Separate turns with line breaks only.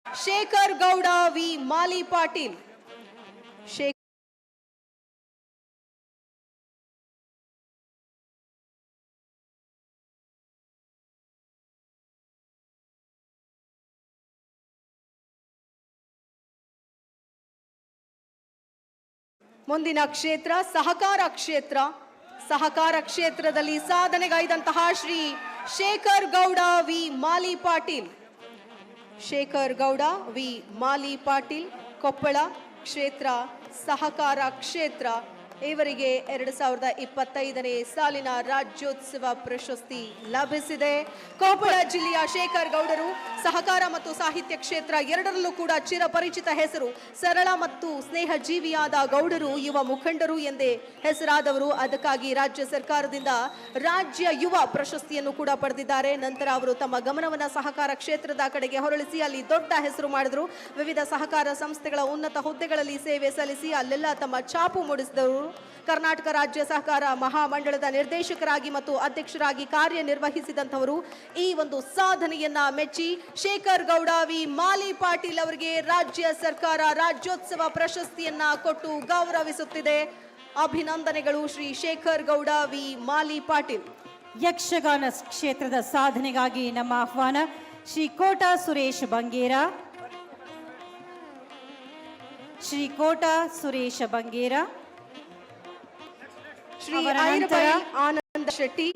Shekhar Gowda V ಮಾಲಿ ಪಾಟೀಲ್. ಮುಂದಿನ ಕ್ಷೇತ್ರ ಸಹಕಾರ ಕ್ಷೇತ್ರದಲ್ಲಿ ಸಾಧನೆಗೈದಂತಹ ಶ್ರೀ ಶೇಖರ್ ಗೌಡ ವಿ ಮಾಲಿ ಪಾಟೀಲ್. ಶೇಖರ್ ಗೌಡ ವಿ ಮಾಲಿ ಪಾಟೀಲ್, ಕೊಪ್ಪಳ ಕ್ಷೇತ್ರ ಸಹಕಾರ ಕ್ಷೇತ್ರ. ಇವರಿಗೆ 2025ನೇ ಸಾಲಿನ ರಾಜ್ಯೋತ್ಸವ ಪ್ರಶಸ್ತಿ ಲಭಿಸಿದೆ. ಕೊಪ್ಪಳ ಜಿಲ್ಲೆಯ ಶೇಖರ್ ಗೌಡರು ಸಹಕಾರ ಮತ್ತು ಸಾಹಿತ್ಯ ಕ್ಷೇತ್ರ ಎರಡರಲ್ಲೂ ಕೂಡ ಚಿರಪರಿಚಿತ ಹೆಸರು. ಸರಳ ಮತ್ತು ಸ್ನೇಹ ಜೀವಿಯಾದ ಗೌಡರು ಯುವ ಮುಖಂಡರು ಎಂದೇ ಹೆಸರಾದವರು. ಅದಕ್ಕಾಗಿ ರಾಜ್ಯ ಸರ್ಕಾರದಿಂದ ರಾಜ್ಯ ಯುವ ಪ್ರಶಸ್ತಿಯನ್ನು ಕೂಡ ಪಡೆದಿದ್ದಾರೆ. ನಂತರ ಅವರು ತಮ್ಮ ಗಮನವನ್ನು ಸಹಕಾರ ಕ್ಷೇತ್ರದ ಕಡೆಗೆ ಹೊರಳಿಸಿ ಅಲ್ಲಿ ದೊಡ್ಡ ಹೆಸರು ಮಾಡಿದರು. ವಿವಿಧ ಸಹಕಾರ ಸಂಸ್ಥೆಗಳ ಉನ್ನತ ಹುದ್ದೆಗಳಲ್ಲಿ ಸೇವೆ ಸಲ್ಲಿಸಿ ಅಲ್ಲೆಲ್ಲ ತಮ್ಮ ಛಾಪು ಮೂಡಿಸಿದವರು. ಕರ್ನಾಟಕ ರಾಜ್ಯ ಸಹಕಾರ ಮಹಾಮಂಡಳದ ನಿರ್ದೇಶಕರಾಗಿ ಮತ್ತು ಅಧ್ಯಕ್ಷರಾಗಿ ಕಾರ್ಯನಿರ್ವಹಿಸಿದಂಥವರು. ಈ ಒಂದು ಸಾಧನೆಯನ್ನ ಮೆಚ್ಚಿ ಶೇಖರ್ ಗೌಡ ವಿ ಮಾಲಿ ಪಾಟೀಲ್ ಅವರಿಗೆ ರಾಜ್ಯ ಸರ್ಕಾರ ರಾಜ್ಯೋತ್ಸವ ಪ್ರಶಸ್ತಿಯನ್ನ ಕೊಟ್ಟು ಗೌರವಿಸುತ್ತಿದೆ. ಅಭಿನಂದನೆಗಳು ಶ್ರೀ ಶೇಖರ್ ಗೌಡ ವಿ ಮಾಲಿ ಪಾಟೀಲ್.
ಯಕ್ಷಗಾನ ಕ್ಷೇತ್ರದ ಸಾಧನೆಗಾಗಿ ನಮ್ಮ ಆಹ್ವಾನ ಶ್ರೀ ಕೋಟಾ ಸುರೇಶ್ ಬಂಗೇರ. ಶ್ರೀ ಕೋಟಾ ಸುರೇಶ ಬಂಗೇರ,
ಶ್ರೀ ಐರಬೈ ಆನಂದ ಶೆಟ್ಟಿ.